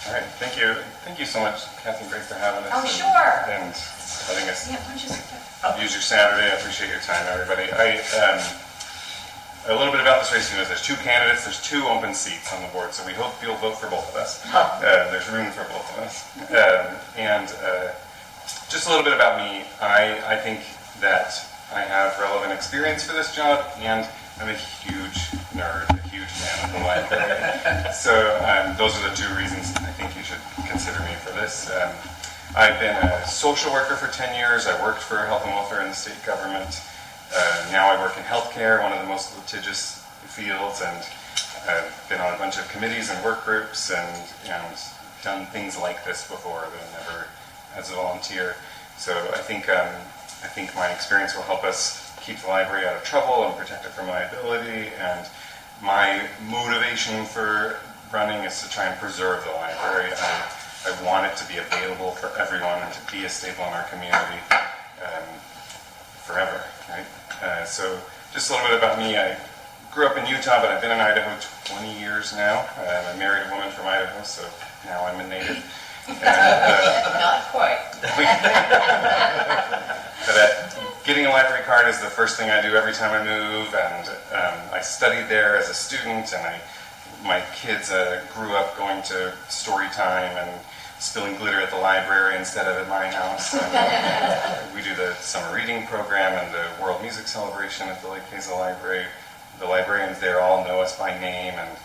All right, thank you. Thank you so much, Kathy. Great for having us. Oh, sure. And letting us Yeah, why don't you sit use your Saturday. I appreciate your time, everybody. A little bit about this race. You know, there's two candidates. There's two open seats on the board, so we hope you'll vote for both of us. There's room for both of us. Just a little bit about me. I think that I have relevant experience for this job, and I'm a huge nerd, a huge fan of the library. So those are the two reasons I think you should consider me for this. I've been a social worker for 10 years. I worked for health and welfare in the state government. Now I work in healthcare, one of the most litigious fields, and I've been on a bunch of committees and work groups and done things like this before, but never as a volunteer. So I think my experience will help us keep the library out of trouble and protect it from liability. And my motivation for running is to try and preserve the library. I want it to be available for everyone and to be a staple in our community forever, right? So just a little bit about me. I grew up in Utah, but I've been in Idaho 20 years now. I married a woman from Idaho, so now I'm a native. Not quite. But getting a library card is the first thing I do every time I move, and I studied there as a student, and my kids grew up going to story time and spilling glitter at the library instead of at my house. And we do the summer reading program and the World Music Celebration at the Lake Hazel Library. The librarians there all know us by name and,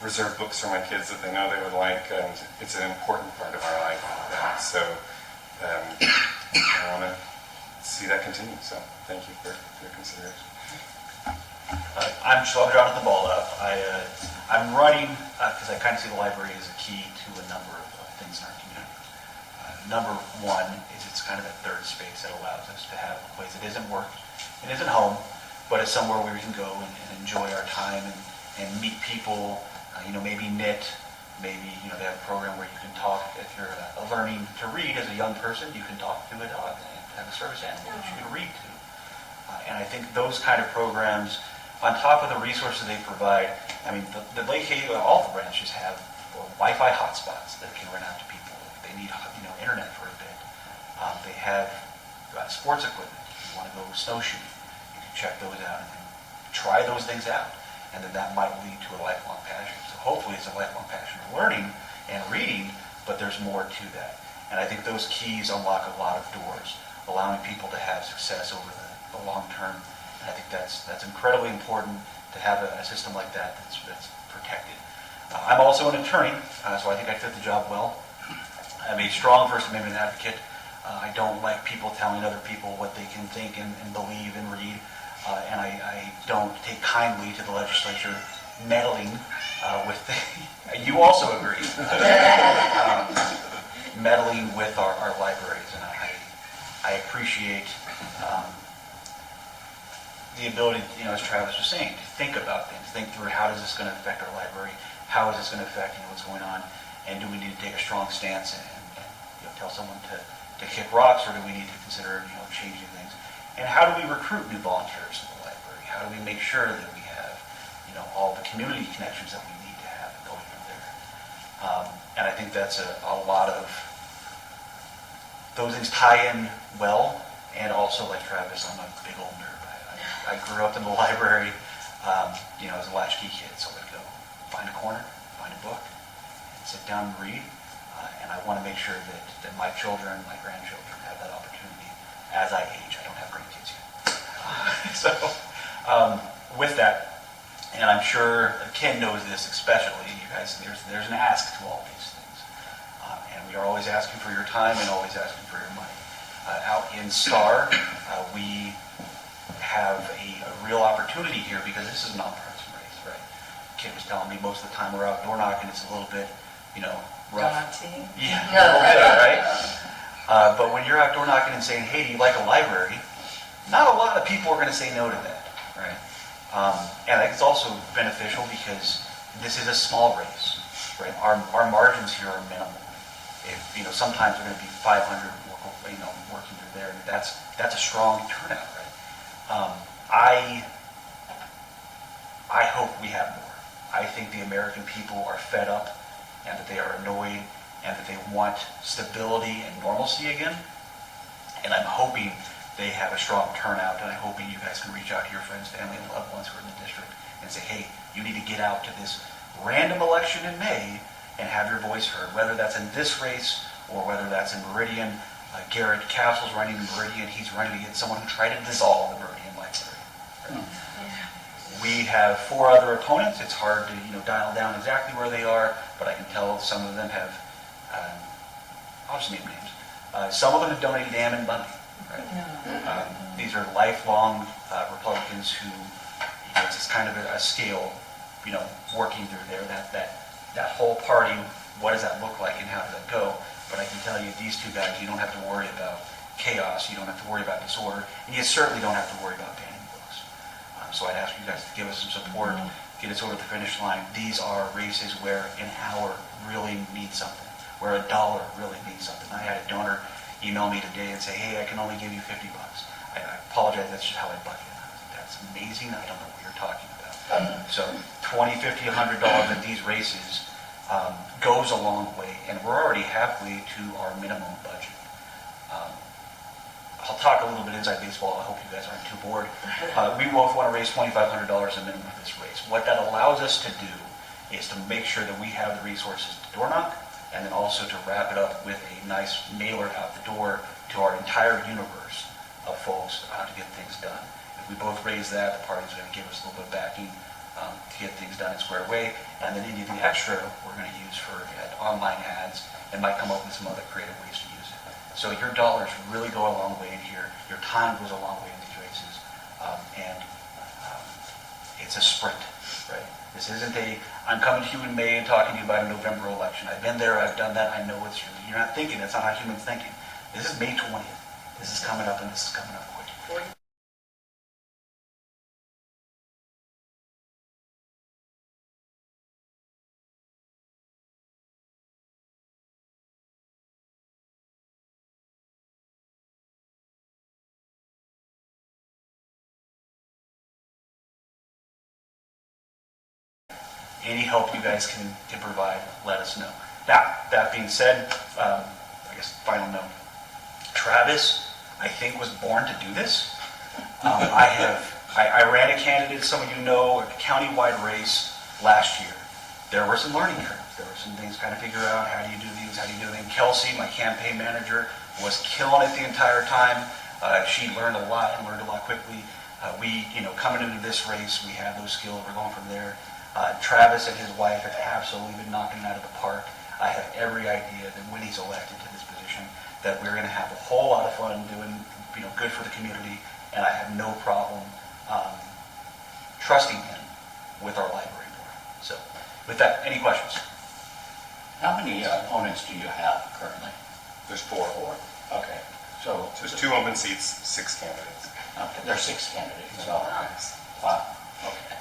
reserve books for my kids that they know they would like, and it's an important part of our life. So I want to see that continue. So thank you for your consideration. I'm Johnathan Baldauf. I'm running because I kind of see the library as a key to a number of things in our community. Number one is it's kind of that third space that allows us to have a place that isn't work, it isn't home, but it's somewhere where we can go and enjoy our time and meet people, maybe knit, maybe they have a program where you can talk. If you're learning to read as a young person, you can talk to a dog and have a service animal that you can read to. And I think those kind of programs, on top of the resources they provide, the Lake Hazel, all the branches have Wi-Fi hotspots that can rent out to people if they need internet for a bit. They have sports equipment. If you want to go snowshoeing, you can check those out and try those things out. And then that might lead to a lifelong passion. So hopefully it's a lifelong passion of learning and reading, but there's more to that. And I think those keys unlock a lot of doors, allowing people to have success over the long term. And I think that's incredibly important to have a system like that that's protected. I'm also an attorney, so I think I fit the job well. I'm a strong First Amendment advocate. I don't like people telling other people what they can think and believe and read. And I don't take kindly to the legislature meddling with you also agree, meddling with our libraries. And I appreciate the ability, as Travis was saying, to think about things, think through how is this going to affect our library, how is this going to affect what's going on, and do we need to take a strong stance and tell someone to kick rocks, or do we need to consider changing things? And how do we recruit new volunteers to the library? How do we make sure that we have all the community connections that we need to have going from there? And I think that's a lot of those things tie in well. And also, like Travis, I'm a big old nerd. I grew up in the library, as a latchkey kid, so I'd go find a corner, find a book, and sit down and read. And I want to make sure that my children, my grandchildren, have that opportunity as I age. I don't have grandkids yet. So, with that, and I'm sure Ken knows this especially, you guys, there's an ask to all these things. And we are always asking for your time and always asking for your money. Out in Star, we have a real opportunity here because this is a nonpartisan race, right? Kid was telling me most of the time we're out door knocking, it's a little bit, rough. Daunting. Yeah, a little bit, right? But when you're out door knocking and saying, hey, do you like a library? Not a lot of people are going to say no to that, right? And I think it's also beneficial because this is a small race, right? Our margins here are minimal. If sometimes they're going to be 500, working through there, and that's a strong turnout, right? I hope we have more. I think the American people are fed up and that they are annoyed and that they want stability and normalcy again. And I'm hoping they have a strong turnout, and I'm hoping you guys can reach out to your friends, family, and loved ones who are in the district and say, hey, you need to get out to this random election in May and have your voice heard, whether that's in this race or whether that's in Meridian. Garrett Castle's running in Meridian. He's running against someone who tried to dissolve the Meridian library. Right? We have 4 other opponents. It's hard to dial down exactly where they are, but I can tell some of them have, I'll just name names. Some of them have donated to Ammon Bundy. Right? These are lifelong Republicans who, it's just kind of a scale, working through there. That whole party, what does that look like and how does that go? But I can tell you, these 2 guys, you don't have to worry about chaos, you don't have to worry about disorder, and you certainly don't have to worry about banning books. So I'd ask you guys to give us some support, get us over the finish line. These are races where an hour really means something, where a dollar really means something. I had a donor email me today and say, hey, I can only give you $50. I apologize, that's just how I bucket it. That's amazing, I don't know what you're talking about. So $20, $50, $100 in these races goes a long way, and we're already halfway to our minimum budget. I'll talk a little bit inside baseball. I hope you guys aren't too bored. We both want to raise $2,500 a minimum for this race. What that allows us to do is to make sure that we have the resources to door knock, and then also to wrap it up with a nice mailer out the door to our entire universe of folks to get things done. If we both raise that, the party's going to give us a little bit of backing to get things done in a square way, and then anything extra we're going to use for online ads and might come up with some other creative ways to use it. So your dollars really go a long way in here. Your time goes a long way in these races, and it's a sprint, right? This isn't I'm coming to you in May and talking to you about a November election. I've been there, I've done that, I know it's true. You're not thinking, that's not how humans thinking. This is May 20th. This is coming up, and this is coming up quick. Any help you guys can provide, let us know. Now, that being said, I guess final note. Travis, I think, was born to do this. I ran a candidate, some of you know, a county-wide race last year. There were some learning curves. There were some things kind of figure out, how do you do these, how do you do things. Kelsey, my campaign manager, was killing it the entire time. She learned a lot and learned a lot quickly. Coming into this race, we have those skills, we're going from there. Travis and his wife have absolutely been knocking it out of the park. I have every idea that when he's elected to this position, that we're going to have a whole lot of fun doing, good for the community, and I have no problem trusting him with our library board. So, with that, any questions? How many opponents do you have currently? There's 4. Okay, so There's 2 open seats, 6 candidates. okay, there's 6 candidates. So, wow. Okay.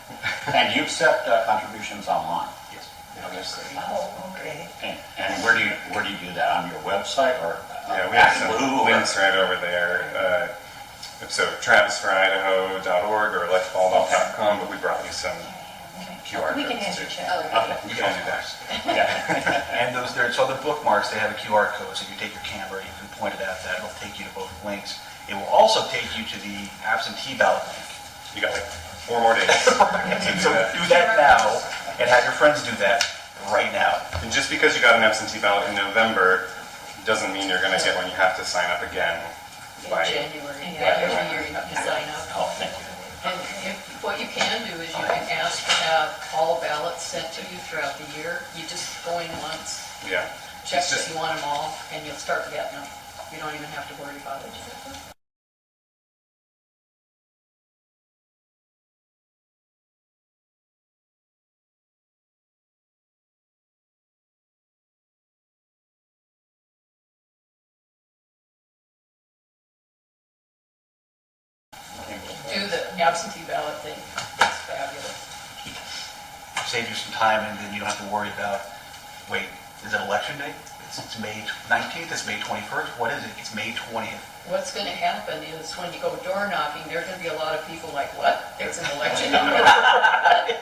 And you accept contributions online? Yes. Okay. Oh, okay. And where do you do that, on your website or? Yeah, we have some links right over there. So travisforidaho.org or electbaldauf.com, but we brought you some QR We can codes answer too. that. Okay. You can do that. Yeah. And so the bookmarks, they have a QR code, so you take your camera, you can point it at that, it'll take you to both links. It will also take you to the absentee ballot link. You got like 4 more days. So do that now, and have your friends do that right now. And just because you got an absentee ballot in November doesn't mean you're going to get one. You have to sign up again In by January, every year you have to sign up. Oh, thank you. And what you can do is you can ask to have all ballots sent to you throughout the year. You just go in once, Yeah. check It's that just you want them all, and you'll start getting them. You don't even have to worry about it. Do the absentee ballot thing. It's fabulous. Save you some time, and then you don't have to worry about, wait, is it election day? It's May 19th, it's May 21st, what is it? It's May 20th. What's going to happen is when you go door knocking, there's going to be a lot of people like, what? It's an election?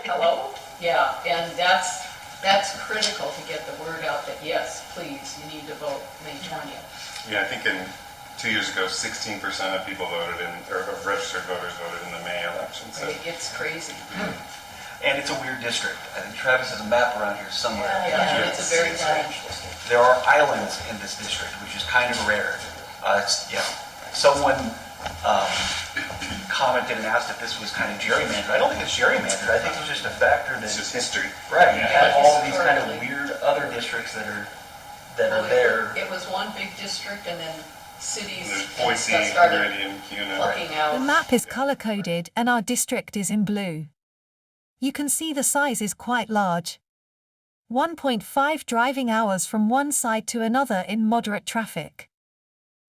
Hello? Yeah, and that's That's critical to get the word out that, yes, please, you need to vote May 20th. Yeah, I think 2 years ago, 16% of people voted or of registered voters voted in the May election. So It gets crazy. And it's a weird district. I think Travis has a map around here somewhere. Yeah, it's a very large district. There are islands in this district, which is kind of rare. Someone commented and asked if this was kind of gerrymandered. I don't think it's gerrymandered. I think it's just a factor that... it's just history. Right, you have all these kind of Historically. weird other districts that are Well, there. It was one big district and then cities There's and Boise, stuff started Meridian, Cuna. plucking The out. map is color-coded and our district is in blue. You can see the size is quite large. 1.5 driving hours from one side to another in moderate traffic.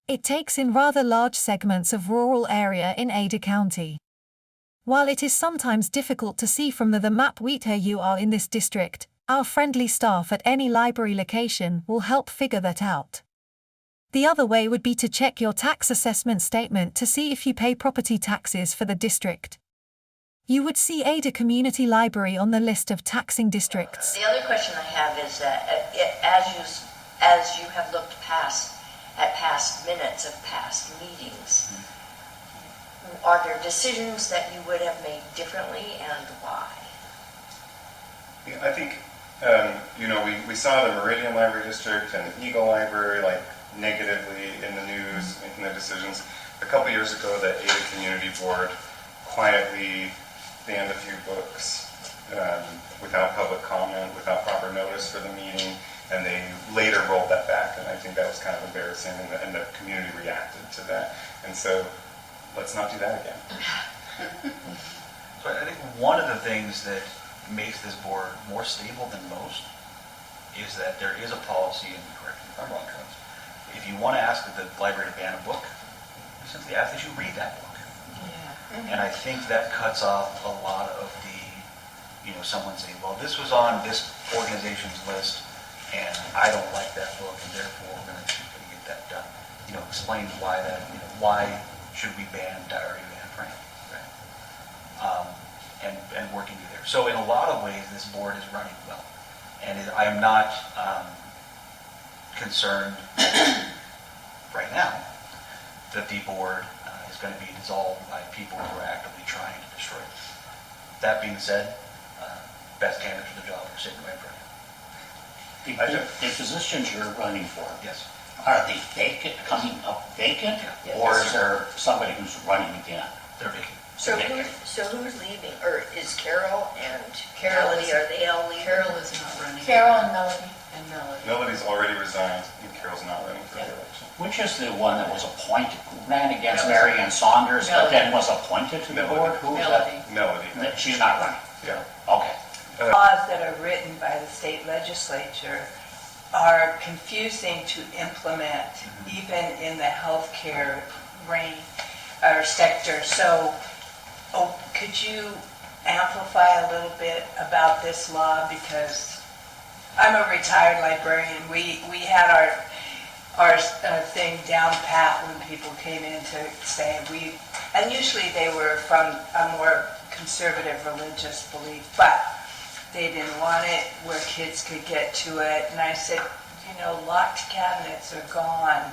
It takes in rather large segments of rural area in Ada County. While it is sometimes difficult to see from the map where you are in this district, our friendly staff at any library location will help figure that out. The other way would be to check your tax assessment statement to see if you pay property taxes for the district. You would see Ada Community Library on the list of taxing districts. The other question I have is that as you have looked at past minutes of past meetings, are there decisions that you would have made differently and why? Yeah, I think, we saw the Meridian Library District and the Eagle Library, negatively in the news, making their decisions. A couple years ago, the Ada Community Board quietly banned a few books without public comment, without proper notice for the meeting, and they later rolled that back, and I think that was kind of embarrassing, and the community reacted to that. And so, let's not do that again. So I think one of the things that makes this board more stable than most is that there is a policy, and correct me if I'm wrong, Travis, if you want to ask the library to ban a book, you simply ask that you read that book. Yeah. And I think that cuts off a lot of the, someone saying, well, this was on this organization's list, and I don't like that book, and therefore we're going to get that done. Explain why why should we ban Diary of Anne Frank, right? And working through there. So in a lot of ways, this board is running well, and I am not concerned right now that the board is going to be dissolved by people who are actively trying to destroy it. That being said, best candidates for the job are sitting right in front of you. The positions you're running for, Yes. are they vacant, coming up vacant? Yeah. Or is there somebody who's running again? They're vacant. So who's leaving, or is Carol and Carol Melody, is- are they all leaving? Carol is not running. Carol and Melody. And Melody. Melody's already resigned, and Carol's not running for re-election. Which is the one that was appointed, who ran against Mary Ann Saunders, but then was appointed to the board? Who was that? Melody. Melody. She's not running. Yeah. Okay. Laws that are written by the state legislature are confusing to implement, even in the healthcare range or sector. So, could you amplify a little bit about this law? Because I'm a retired librarian. We had our thing down pat when people came in to say and usually they were from a more conservative religious belief, but they didn't want it where kids could get to it. And I said, locked cabinets are gone.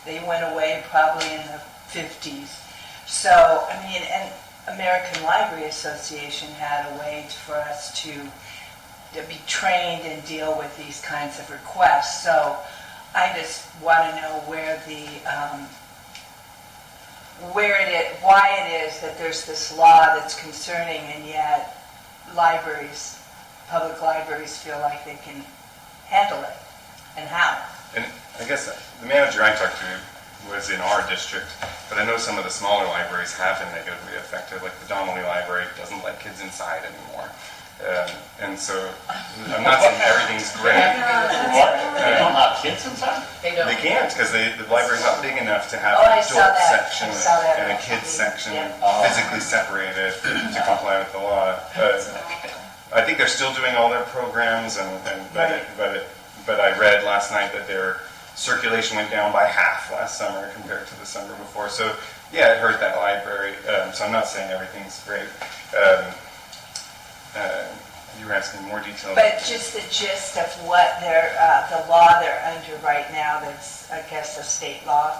They went away probably in the 50s. So, and American Library Association had a way for us to be trained and deal with these kinds of requests. So I just want to know why it is that there's this law that's concerning, and yet public libraries feel like they can handle it, and how. And I guess the manager I talked to was in our district, but I know some of the smaller libraries have been negatively affected, like the Donnelly Library doesn't let kids inside anymore. And so I'm not saying everything's great. What? They don't have kids inside? They don't. They can't, because the library's not big enough to have Oh, an I saw adult that. section I saw that. and a kids section Yeah. physically separated to comply with the law. I think they're still doing all their programs, but I read last night that their circulation went down by half last summer compared to the summer before. So yeah, it hurt that library. So I'm not saying everything's great. you were asking more details. But just the gist of what the law they're under right now, that's, I guess, a state law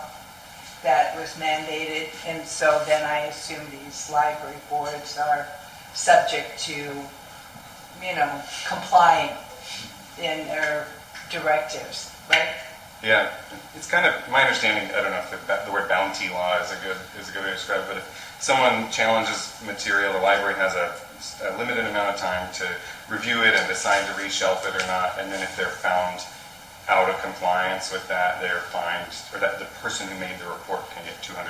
that was mandated, and so then I assume these library boards are subject to, you know, complying in their directives, right? Yeah, it's kind of, my understanding, I don't know if the word bounty law is a good way to describe it, but if someone challenges material, the library has a limited amount of time to review it and decide to reshelf it or not, and then if they're found out of compliance with that, they're fined, or that the person who made the report can get $250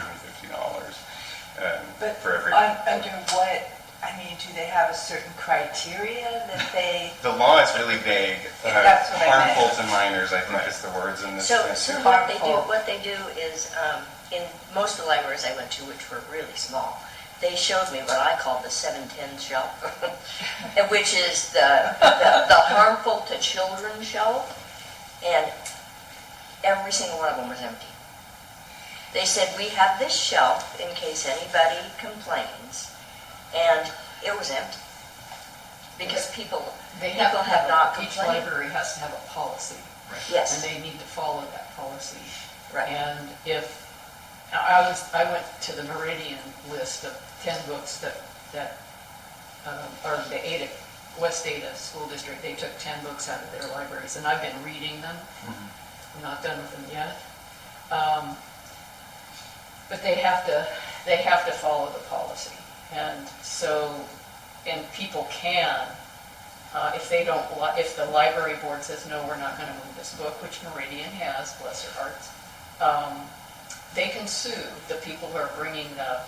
But for every. under what, I mean, do they have a certain criteria that they, The law is really vague. That's what I meant. Harmful to minors, I think is the words in this. So statute. what they do is, in most of the libraries I went to, which were really small, they showed me what I call the 710 shelf, which is the harmful to children shelf, and every single one of them was empty. They said, we have this shelf in case anybody complains, and it was empty. Because people have not Each complained. library has to have a policy, and Yes, they need to follow that policy. right. And if, I went to the Meridian list of 10 books that are the West Ada School District, they took 10 books out of their libraries, and I've been reading them. I'm not done with them yet. But they have to follow the policy. And so, and people can, if the library board says, no, we're not going to move this book, which Meridian has, bless their hearts, they can sue the people who are bringing the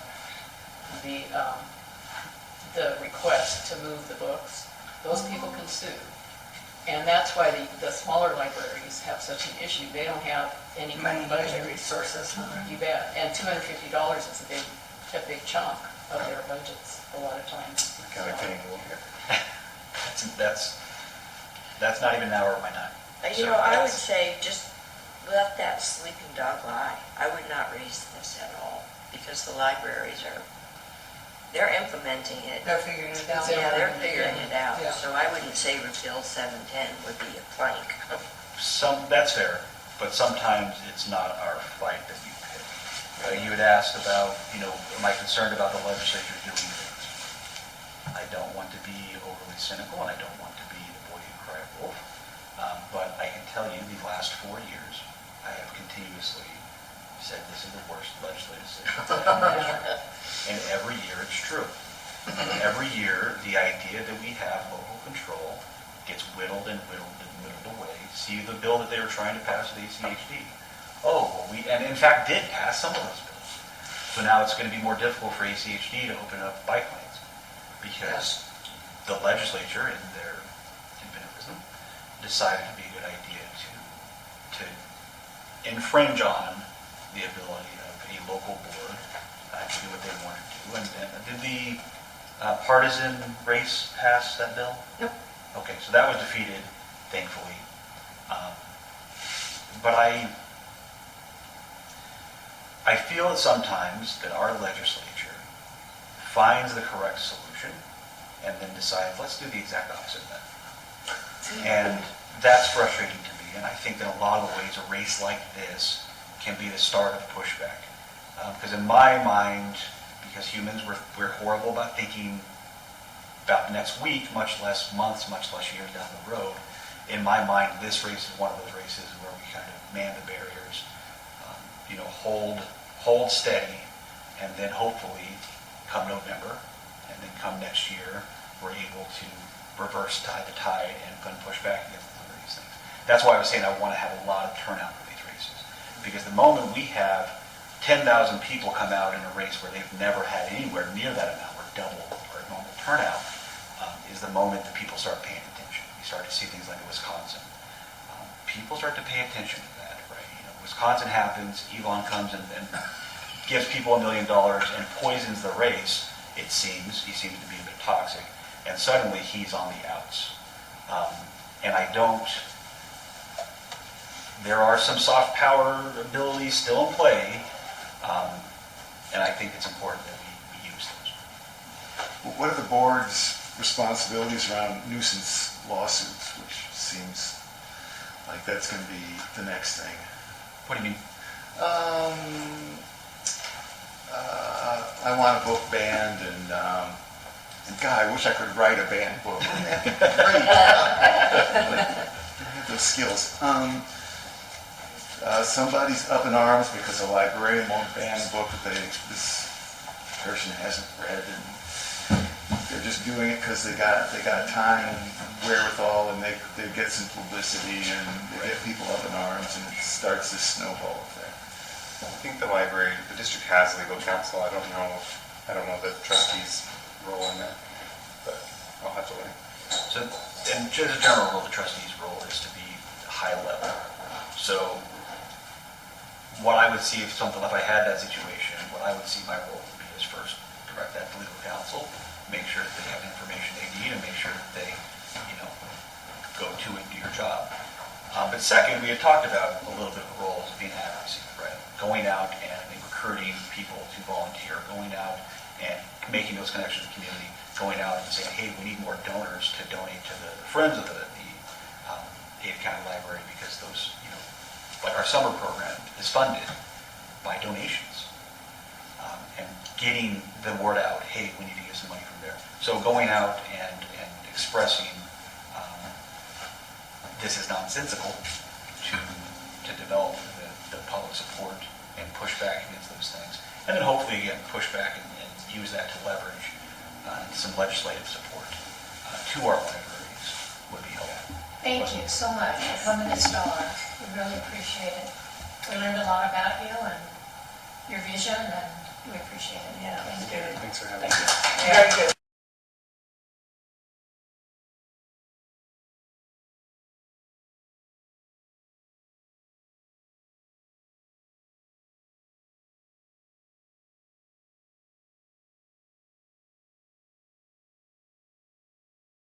request to move the books. Those people can sue. And that's why the smaller libraries have such an issue. They don't have any kind of budget resources. You bet. And $250 is a big chunk of their budgets a lot of times. Kind of paying a little bit. That's not even an hour of my time. You know, I would say just let that sleeping dog lie. I would not raise this at all, because the libraries they're implementing it. they're figuring it out? Yeah, they're figuring it out. Yeah. So I wouldn't say repeal 710 would be a plank. That's fair, but sometimes it's not our fight that we pick. You had asked about, am I concerned about the legislature doing things? I don't want to be overly cynical, and I don't want to be the boy who cried wolf. But I can tell you, the last 4 years, I have continuously said this is the worst legislative session. And every year it's true. Every year, the idea that we have local control gets whittled and whittled and whittled away. See the bill that they were trying to pass with ACHD. And in fact did pass some of those bills. So now it's going to be more difficult for ACHD to open up bike lanes, because the legislature, in their infinite wisdom, decided it would be a good idea to infringe on the ability of a local board to do what they want to do. And did the partisan race pass that bill? Nope. Okay, so that was defeated, thankfully. But I feel that sometimes that our legislature finds the correct solution and then decides, let's do the exact opposite of that. And that's frustrating to me. And I think that a lot of the ways a race like this can be the start of pushback. Because in my mind, because humans, we're horrible about thinking about next week, much less months, much less years down the road. In my mind, this race is one of those races where we kind of man the barriers, hold steady, and then hopefully come November, and then come next year, we're able to reverse the tide and push back against some of these things. That's why I was saying I want to have a lot of turnout for these races. Because the moment we have 10,000 people come out in a race where they've never had anywhere near that amount, or double our normal turnout, is the moment that people start paying attention. You start to see things like in Wisconsin. People start to pay attention to that, right? Wisconsin happens, Elon comes and gives people $1 million and poisons the race, it seems. He seems to be a bit toxic. And suddenly he's on the outs. There are some soft power abilities still in play, and I think it's important that we use those. What are the board's responsibilities around nuisance lawsuits, which seems like that's going to be the next thing. What do you mean? I want a book banned, and God, I wish I could write a banned book. Wouldn't that be great? I have those skills. Somebody's up in arms because a librarian won't ban a book that this person hasn't read, and they're just doing it because they got time and wherewithal, and they get some publicity, and they get people up in arms, and it starts this snowball effect. I think the district has legal counsel. I don't know the trustees' role in that, but I'll have to learn. So, and just a general rule, the trustee's role is to be high level. So, what I would see if I had that situation, what I would see my role would be is first direct that to legal counsel, make sure that they have the information they need, and make sure that they, go to and do your job. But second, we had talked about a little bit of the role as being advocacy, right? Going out and recruiting people to volunteer, going out and making those connections in the community, going out and saying, hey, we need more donors to donate to the friends of the Ada County Library, because those, like our summer program is funded by donations. And getting the word out, hey, we need to get some money from there. So going out and expressing this is nonsensical to develop the public support and push back against those things. And then hopefully, again, push back and use that to leverage some legislative support to our libraries would be helpful. Thank you so much for coming to Star. We really appreciate it. We learned a lot about you and your vision, and we appreciate it. Yeah, Thank it's you. good. Thanks for having me. Very good.